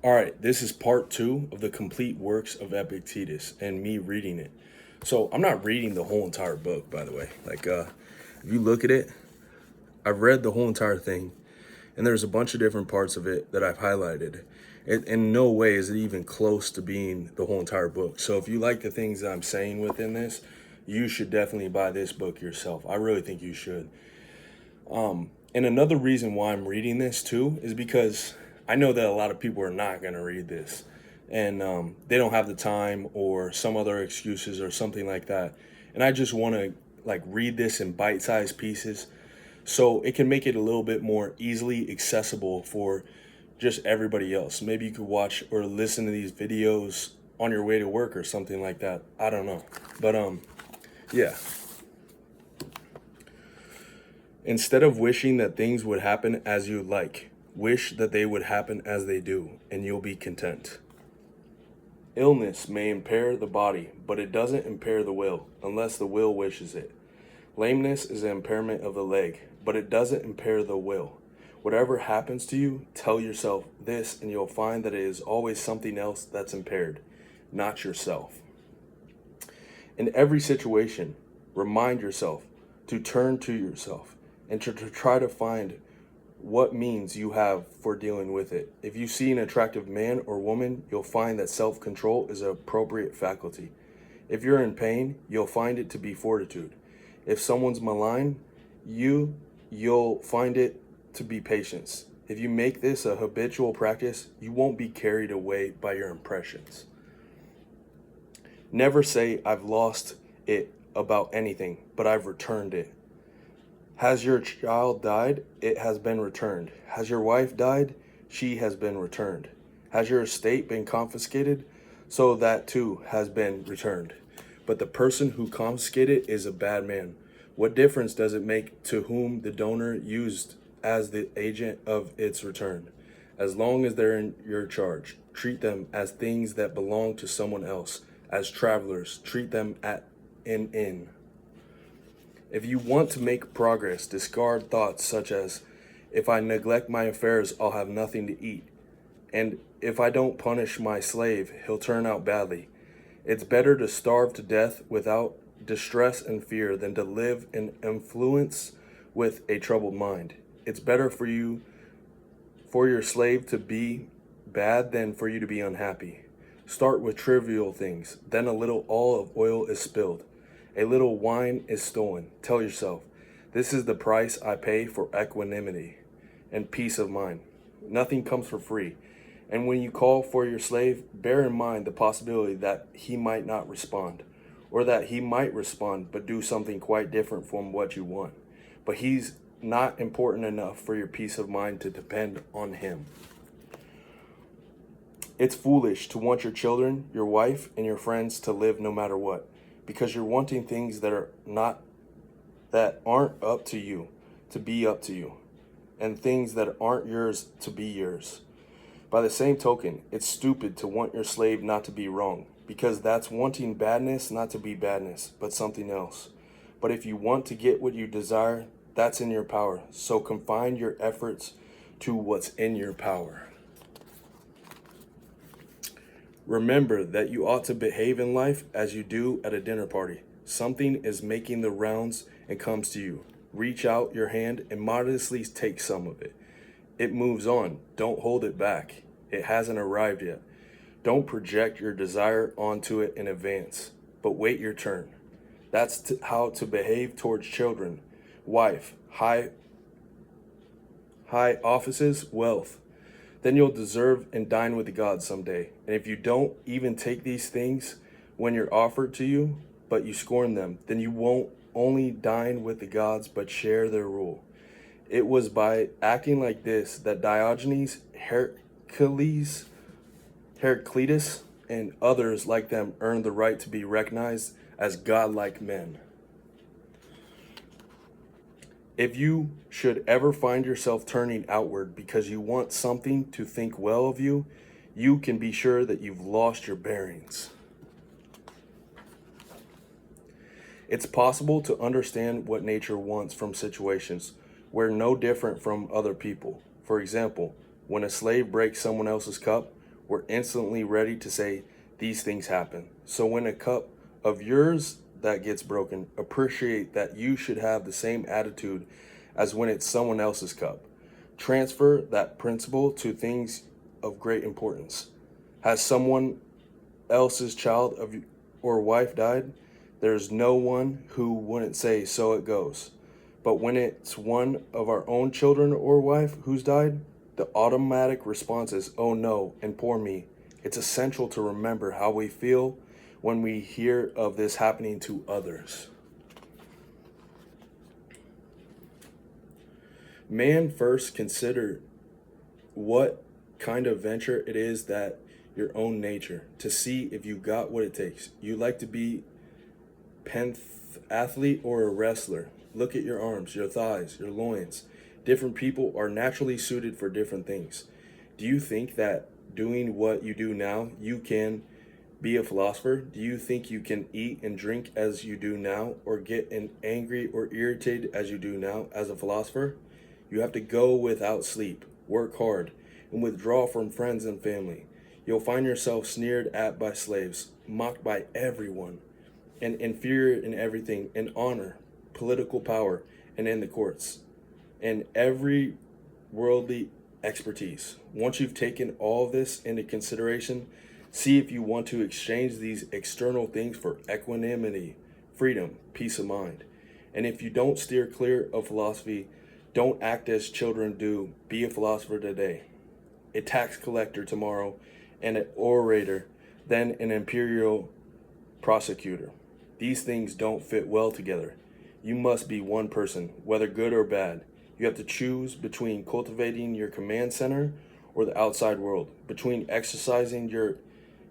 All right, this is part two of the complete works of Epictetus and me reading it. So I'm not reading the whole entire book, by the way. If you look at it, I've read the whole entire thing, and there's a bunch of different parts of it that I've highlighted. In no way is it even close to being the whole entire book. So if you like the things that I'm saying within this, you should definitely buy this book yourself. I really think you should. And another reason why I'm reading this too is because I know that a lot of people are not going to read this, and they don't have the time or some other excuses or something like that. And I just want to read this in bite-sized pieces so it can make it a little bit more easily accessible for just everybody else. Maybe you could watch or listen to these videos on your way to work or something like that. I don't know. But yeah. Instead of wishing that things would happen as you like, wish that they would happen as they do, and you'll be content. Illness may impair the body, but it doesn't impair the will, unless the will wishes it. Lameness is an impairment of the leg, but it doesn't impair the will. Whatever happens to you, tell yourself this, and you'll find that it is always something else that's impaired, not yourself. In every situation, remind yourself to turn to yourself and to try to find what means you have for dealing with it. If you see an attractive man or woman, you'll find that self-control is an appropriate faculty. If you're in pain, you'll find it to be fortitude. If someone's malign you'll find it to be patience. If you make this a habitual practice, you won't be carried away by your impressions. Never say, I've lost it about anything, but I've returned it. Has your child died? It has been returned. Has your wife died? She has been returned. Has your estate been confiscated? So that too has been returned. But the person who confiscated is a bad man. What difference does it make to whom the donor used as the agent of its return? As long as they're in your charge, treat them as things that belong to someone else. As travelers, treat them at an inn. If you want to make progress, discard thoughts such as, if I neglect my affairs, I'll have nothing to eat. And if I don't punish my slave, he'll turn out badly. It's better to starve to death without distress and fear than to live in affluence with a troubled mind. It's better for your slave to be bad than for you to be unhappy. Start with trivial things, then a little olive oil is spilled. A little wine is stolen. Tell yourself, this is the price I pay for equanimity and peace of mind. Nothing comes for free. And when you call for your slave, bear in mind the possibility that he might not respond, or that he might respond but do something quite different from what you want. But he's not important enough for your peace of mind to depend on him. It's foolish to want your children, your wife, and your friends to live no matter what, because you're wanting things that aren't up to you to be up to you, and things that aren't yours to be yours. By the same token, it's stupid to want your slave not to be wrong, because that's wanting badness not to be badness, but something else. But if you want to get what you desire, that's in your power. So confine your efforts to what's in your power. Remember that you ought to behave in life as you do at a dinner party. Something is making the rounds and comes to you. Reach out your hand and modestly take some of it. It moves on. Don't hold it back. It hasn't arrived yet. Don't project your desire onto it in advance, but wait your turn. That's how to behave towards children, wife, high offices, wealth. Then you'll deserve and dine with the gods someday. And if you don't even take these things when you're offered to you, but you scorn them, then you won't only dine with the gods, but share their rule. It was by acting like this that Diogenes, Heraclitus, and others like them earned the right to be recognized as godlike men. If you should ever find yourself turning outward because you want something to think well of you, you can be sure that you've lost your bearings. It's possible to understand what nature wants from situations where no different from other people. For example, when a slave breaks someone else's cup, we're instantly ready to say, these things happen. So when a cup of yours that gets broken, appreciate that you should have the same attitude as when it's someone else's cup. Transfer that principle to things of great importance. Has someone else's child of or wife died? There's no one who wouldn't say, so it goes. But when it's one of our own children or wife who's died, the automatic response is, oh no, and poor me. It's essential to remember how we feel when we hear of this happening to others. Man, first consider what kind of venture it is that your own nature, to see if you got what it takes. You like to be athlete or a wrestler. Look at your arms, your thighs, your loins. Different people are naturally suited for different things. Do you think that doing what you do now, you can be a philosopher? Do you think you can eat and drink as you do now, or get angry or irritated as you do now as a philosopher? You have to go without sleep, work hard, and withdraw from friends and family. You'll find yourself sneered at by slaves, mocked by everyone, and inferior in everything, in honor, political power, and in the courts, and every worldly expertise. Once you've taken all this into consideration, see if you want to exchange these external things for equanimity, freedom, peace of mind. And if you don't steer clear of philosophy, don't act as children do. Be a philosopher today, a tax collector tomorrow, and an orator, then an imperial prosecutor. These things don't fit well together. You must be one person, whether good or bad. You have to choose between cultivating your command center or the outside world, between exercising your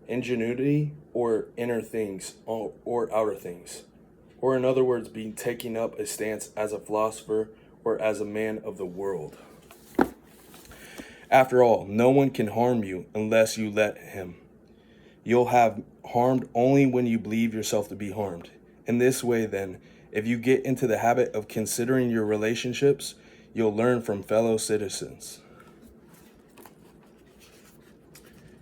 ingenuity or inner things or outer things. Or in other words, be taking up a stance as a philosopher or as a man of the world. After all, no one can harm you unless you let him. You'll have harmed only when you believe yourself to be harmed. In this way, then, if you get into the habit of considering your relationships, you'll learn from fellow citizens.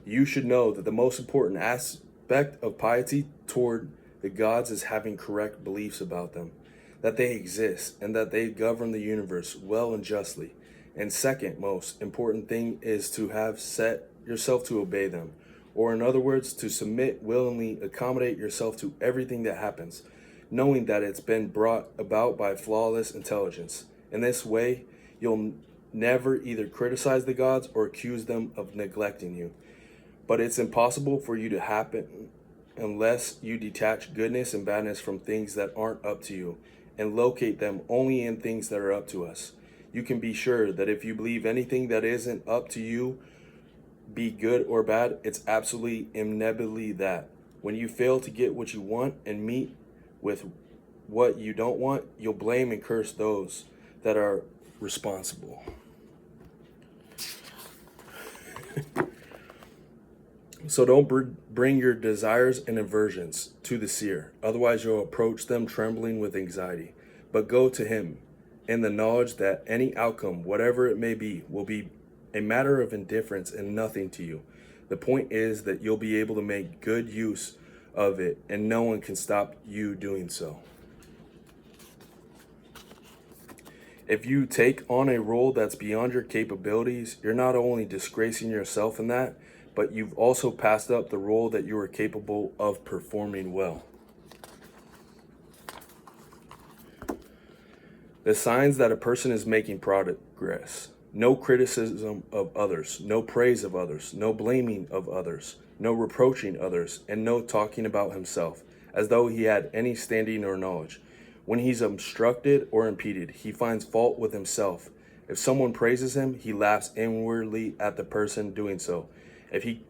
You should know that the most important aspect of piety toward the gods is having correct beliefs about them, that they exist and that they govern the universe well and justly. And second most important thing is to have set yourself to obey them, or in other words, to submit willingly, accommodate yourself to everything that happens, knowing that it's been brought about by flawless intelligence. In this way, you'll never either criticize the gods or accuse them of neglecting you. But it's impossible for you to happen unless you detach goodness and badness from things that aren't up to you and locate them only in things that are up to us. You can be sure that if you believe anything that isn't up to you, be good or bad, it's absolutely inevitably that. When you fail to get what you want and meet with what you don't want, you'll blame and curse those that are responsible. So don't bring your desires and aversions to the seer, otherwise you'll approach them trembling with anxiety. But go to him in the knowledge that any outcome, whatever it may be, will be a matter of indifference and nothing to you. The point is that you'll be able to make good use of it, and no one can stop you doing so. If you take on a role that's beyond your capabilities, you're not only disgracing yourself in that, but you've also passed up the role that you are capable of performing well. The signs that a person is making progress: no criticism of others, no praise of others, no blaming of others, no reproaching others, and no talking about himself, as though he had any standing or knowledge. When he's obstructed or impeded, he finds fault with himself. If someone praises him, he laughs inwardly at the person doing so. If he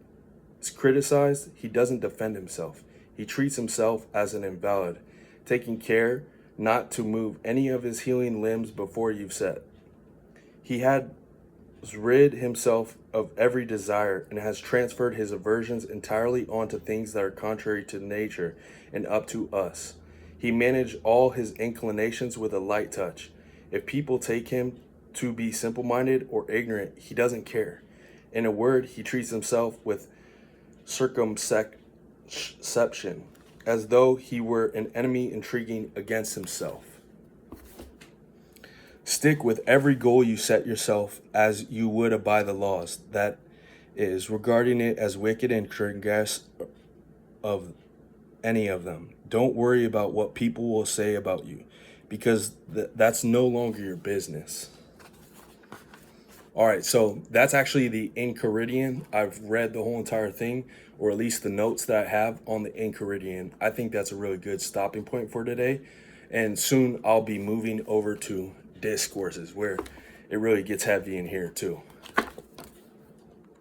is criticized, he doesn't defend himself. He treats himself as an invalid, taking care not to move any of his healing limbs before you've set. He has rid himself of every desire and has transferred his aversions entirely onto things that are contrary to nature and up to us. He managed all his inclinations with a light touch. If people take him to be simple-minded or ignorant, he doesn't care. In a word, he treats himself with circumspection, as though he were an enemy intriguing against himself. Stick with every goal you set yourself as you would by the laws, that is, regarding it as wicked and transgress of any of them. Don't worry about what people will say about you, because that's no longer your business. All right, so that's actually the enchiridion. I've read the whole entire thing, or at least the notes that I have on the enchiridion. I think that's a really good stopping point for today. And soon I'll be moving over to discourses, where it really gets heavy in here too.